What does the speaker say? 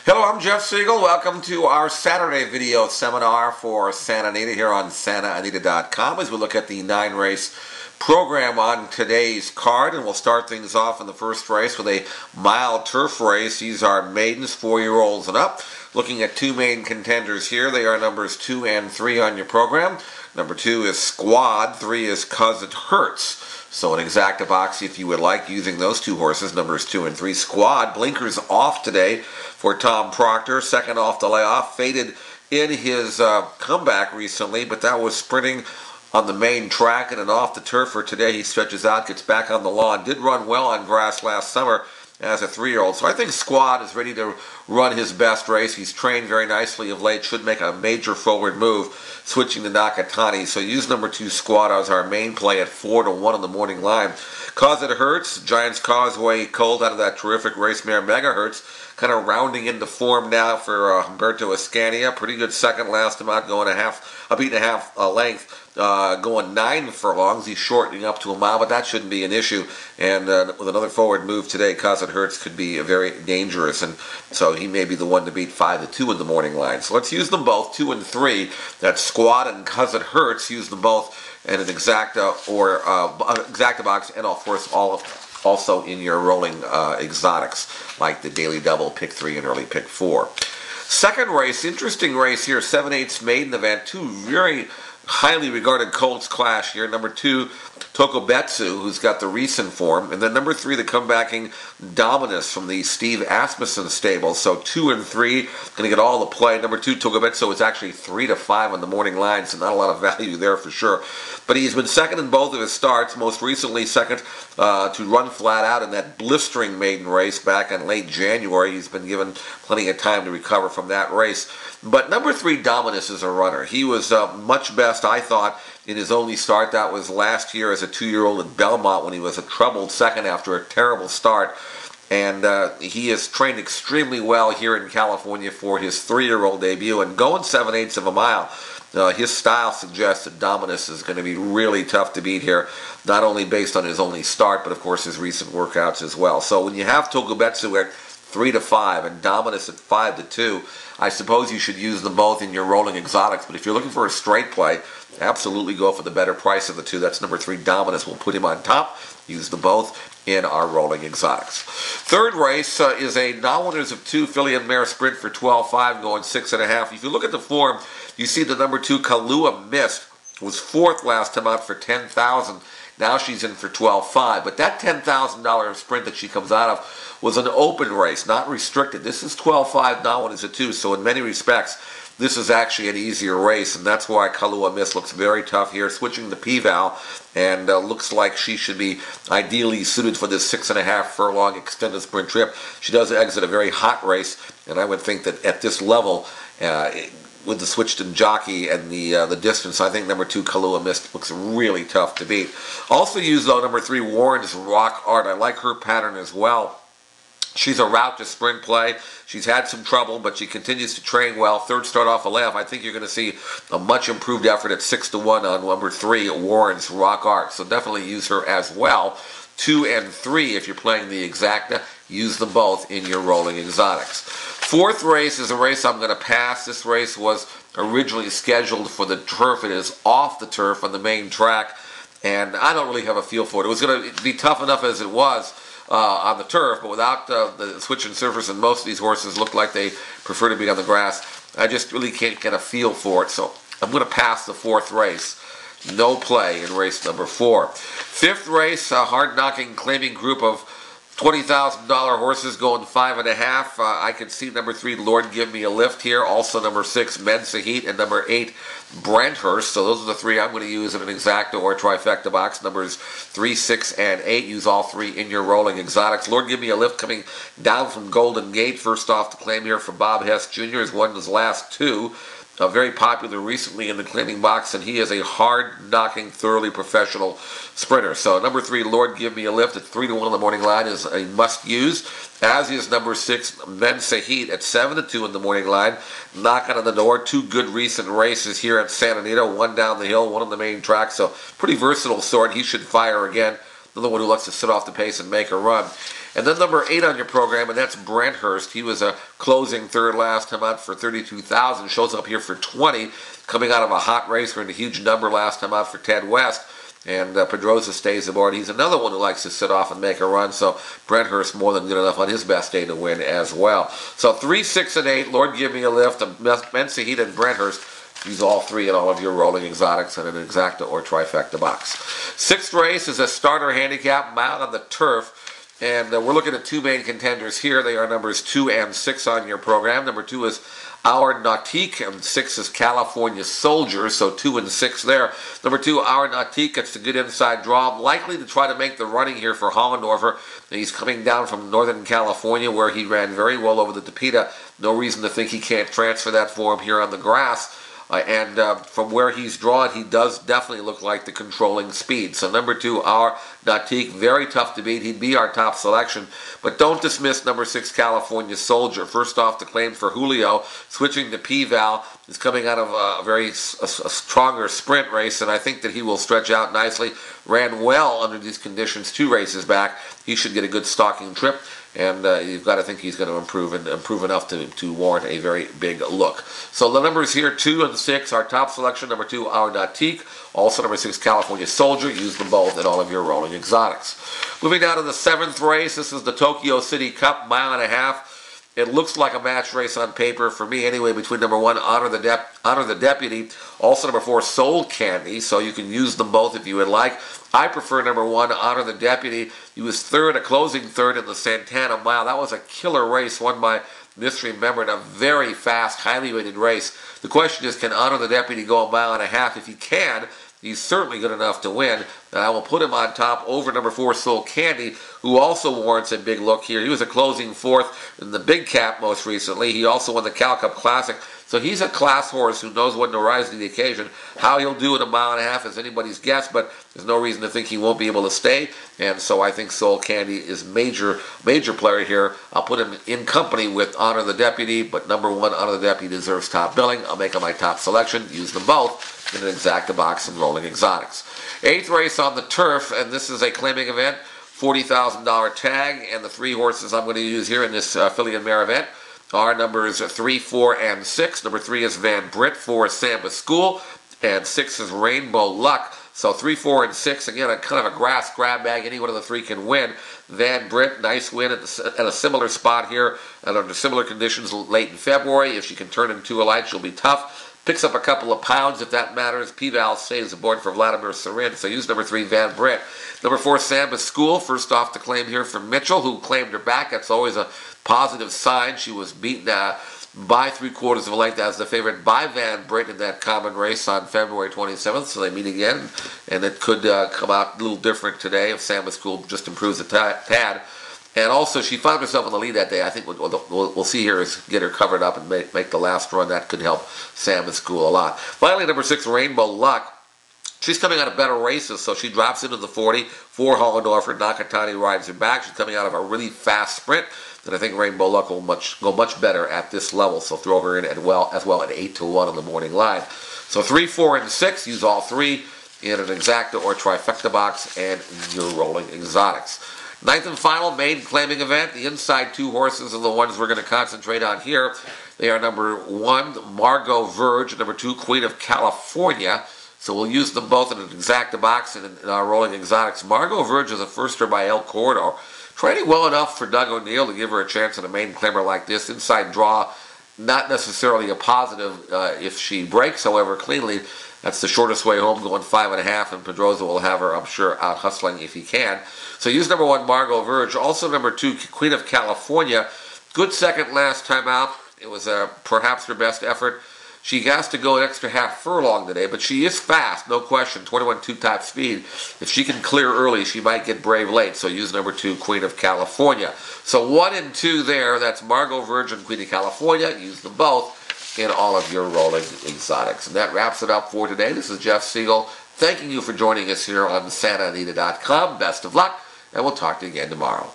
Hello, I'm Jeff Siegel. Welcome to our Saturday video seminar for Santa Anita here on santaanita.com as we look at the 9-race program on today's card. And we'll start things off in the first race with a mile turf race. These are maidens, 4-year-olds and up. Looking at two main contenders here. They are numbers 2 and 3 on your program. Number 2 is Squad, 3 is 'Cause It Hurts. So an exacta box if you would like using those two horses, numbers 2 and 3. Squad, blinkers off today for Tom Proctor. Second off the layoff, faded in his comeback recently, but that was sprinting on the main track, and then off the turf for today he stretches out, gets back on the lawn. Did run well on grass last summer as a 3-year-old. So I think Squad is ready to run his best race. He's trained very nicely of late, should make a major forward move, switching to Nakatani. So use number 2 Squad as our main play at 4-1 on the morning line. 'Cause It Hurts, Giants Causeway cold out of that terrific race mare Megahertz, kind of rounding into form now for Humberto Ascania. Pretty good second last time out, going a beat and a half length. Going 9 furlongs. He's shortening up to a mile, but that shouldn't be an issue. And with another forward move today, 'Cause It Hurts could be very dangerous. And so he may be the one to beat 5-2 in the morning line. So let's use them both, 2 and 3. That's Squad and 'Cause It Hurts. Use them both in an exacta or exacta box, and of course also in your rolling exotics like the daily double, pick 3 and early pick 4. Second race, interesting race here, 7/8 maiden event. Two very highly regarded colts clash here. Number 2, Tokobetsu, who's got the recent form, and then number 3, the comebacking Dominus from the Steve Asmussen stable. So 2 and 3 going to get all the play. Number 2, Tokobetsu, is actually 3-5 on the morning line, so not a lot of value there for sure. But he's been second in both of his starts, most recently second to run flat out in that blistering maiden race back in late January. He's been given plenty of time to recover from that race. But number 3, Dominus, is a runner. He was much best, I thought, in his only start. That was last year as a 2-year-old at Belmont when he was a troubled second after a terrible start. And he has trained extremely well here in California for his 3-year-old debut. And going 7/8 of a mile, his style suggests that Dominus is going to be really tough to beat here, not only based on his only start, but of course his recent workouts as well. So when you have Tokobetsu at 3-5 and Dominus at 5-2, I suppose you should use them both in your rolling exotics. But if you're looking for a straight play, absolutely go for the better price of the two. That's number 3, Dominus. We'll put him on top. Use them both in our rolling exotics. Third race is a non-winners of 2 filly and mare sprint for 12.5, going 6.5. If you look at the form, you see the number 2 Kalua Mist was 4th last time out for 10,000. Now she's in for 12.5. But that $10,000 sprint that she comes out of was an open race, not restricted. This is 12.5 non-winners of 2, so in many respects, this is actually an easier race, and that's why Kalua Mist looks very tough here, switching to P-Val, and looks like she should be ideally suited for this 6.5 furlong extended sprint trip. She does exit a very hot race, and I would think that at this level, with the switch to jockey and the distance, I think number 2 Kalua Mist looks really tough to beat. Also use, though, number 3 Warren's Rock Art. I like her pattern as well. She's a route to sprint play. She's had some trouble, but she continues to train well. Third start off a layoff. I think you're going to see a much improved effort at 6-1 on number 3, Warren's Rock Art. So definitely use her as well. 2 and 3, if you're playing the exacta, use them both in your rolling exotics. Fourth race is a race I'm going to pass. This race was originally scheduled for the turf. It is off the turf on the main track, and I don't really have a feel for it. It was going to be tough enough as it was on the turf, but without the switching surface, and most of these horses look like they prefer to be on the grass, I just really can't get a feel for it. So I'm going to pass the 4th race. No play in race number 4. 5th race, a hard-knocking claiming group of $20,000 horses going 5.5. I can see number 3, Lord Give Me a Lift here. Also number 6, Mensa Heat, and number 8, Brenthurst. So those are the 3 I'm going to use in an exacta or trifecta box. Numbers 3, 6, and 8. Use all 3 in your rolling exotics. Lord Give Me a Lift coming down from Golden Gate. First off the claim here for Bob Hess Jr. is won his last 2. Very popular recently in the claiming box, and he is a hard-knocking, thoroughly professional sprinter. So number 3, Lord Give Me a Lift at 3-1 on the morning line is a must-use, as is number 6, Mensa Heat at 7-2 in the morning line. Knocking on the door. 2 good recent races here at Santa Anita, 1 down the hill, 1 on the main track, so pretty versatile sort. He should fire again. Another one who likes to sit off the pace and make a run. And then number 8 on your program, and that's Brenthurst. He was a closing third last time out for 32,000. Shows up here for 20, coming out of a hot race, earned a huge number last time out for Ted West. And Pedroza stays aboard. He's another one who likes to sit off and make a run, so Brenthurst more than good enough on his best day to win as well. So 3, 6, and 8, Lord Give Me a Lift, Mensahita and Brenthurst. Use all 3 in all of your rolling exotics and an exacta or trifecta box. 6th race is a starter handicap, mile on the turf. And we're looking at 2 main contenders here. They are numbers 2 and 6 on your program. Number 2 is Our Nautique, and 6 is California Soldier, so 2 and 6 there. Number 2, Our Nautique, gets the good inside draw. Likely to try to make the running here for Hollendorfer. He's coming down from Northern California, where he ran very well over the Topeta. No reason to think he can't transfer that form here on the grass. And from where he's drawn, he does definitely look like the controlling speed. So number 2, Our Nautique, very tough to beat. He'd be our top selection. But don't dismiss number 6, California Soldier. First off, the claim for Julio, switching to P-Val, is coming out of a stronger sprint race, and I think that he will stretch out nicely. Ran well under these conditions 2 races back. He should get a good stalking trip. And you've got to think he's going to improve enough to warrant a very big look. So the numbers here, 2 and 6, our top selection. Number 2, Our Nautique. Also number 6, California Soldier. Use them both in all of your rolling exotics. Moving down to the 7th race. This is the Tokyo City Cup, mile and a half. It looks like a match race on paper, for me anyway, between number 1, Honor the Deputy, also number 4, Soul Candy, so you can use them both if you would like. I prefer number 1, Honor the Deputy. He was third, a closing third in the Santana Mile. That was a killer race won by Misremembered, a very fast, highly rated race. The question is, can Honor the Deputy go a mile and a half? If he can, he's certainly good enough to win. And I will put him on top over number 4, Soul Candy, who also warrants a big look here. He was a closing 4th in the Big Cap most recently. He also won the Cal Cup Classic. So he's a class horse who knows when to rise to the occasion. How he'll do in a mile and a half is anybody's guess, but there's no reason to think he won't be able to stay. And so I think Soul Candy is major player here. I'll put him in company with Honor the Deputy, but number 1, Honor the Deputy, deserves top billing. I'll make him my top selection. Use them both in an exacta box and rolling exotics. 8th race on the turf, and this is a claiming event. $40,000 tag, and the 3 horses I'm going to use here in this filly and mare event are numbers 3, 4, and 6. Number 3 is Van Britt, 4 is Samba School, and 6 is Rainbow Luck. So 3, 4, and 6, again, a kind of a grass grab bag. Any one of the 3 can win. Van Britt, nice win at a similar spot here, and under similar conditions late in February. If she can turn in 2 alight, she'll be tough. Picks up a couple of pounds if that matters. P-Val stays aboard for Vladimir Sarin, so use number 3, Van Britt. Number 4, Samba School. First off the claim here from Mitchell, who claimed her back. That's always a positive sign. She was beaten by 3/4 of a length as the favorite by Van Britt in that common race on February 27th, so they meet again, and it could come out a little different today if Samba School just improves a tad. And also, she found herself in the lead that day. I think what we'll see here is get her covered up and make the last run. That could help Samba School a lot. Finally, number 6, Rainbow Luck. She's coming out of better races, so she drops into the 40. 4, Hollendorfer. Nakatani rides her back. She's coming out of a really fast sprint. And I think Rainbow Luck will go much better at this level, so throw her in as well at 8-1 on the morning line. So 3, 4, and 6. Use all 3 in an exacta or trifecta box and your rolling exotics. 9th and final main claiming event. The inside 2 horses are the ones we're going to concentrate on here. They are number 1, Margot Verge, and number 2, Queen of California. So we'll use them both in an exacta box and in our rolling exotics. Margot Verge is a firster by El Corridor. Training well enough for Doug O'Neill to give her a chance in a main claimer like this. Inside draw, not necessarily a positive if she breaks, however, cleanly. That's the shortest way home, going 5.5, and Pedroza will have her, I'm sure, out hustling if he can. So use number 1, Margot Verge. Also number 2, Queen of California. Good second last time out. It was perhaps her best effort. She has to go an extra half furlong today, but she is fast, no question, 21.2 top speed. If she can clear early, she might get brave late, so use number 2, Queen of California. So 1 and 2 there, that's Margot Verge and Queen of California. Use them both in all of your rolling exotics. And that wraps it up for today. This is Jeff Siegel, thanking you for joining us here on SantaAnita.com. Best of luck, and we'll talk to you again tomorrow.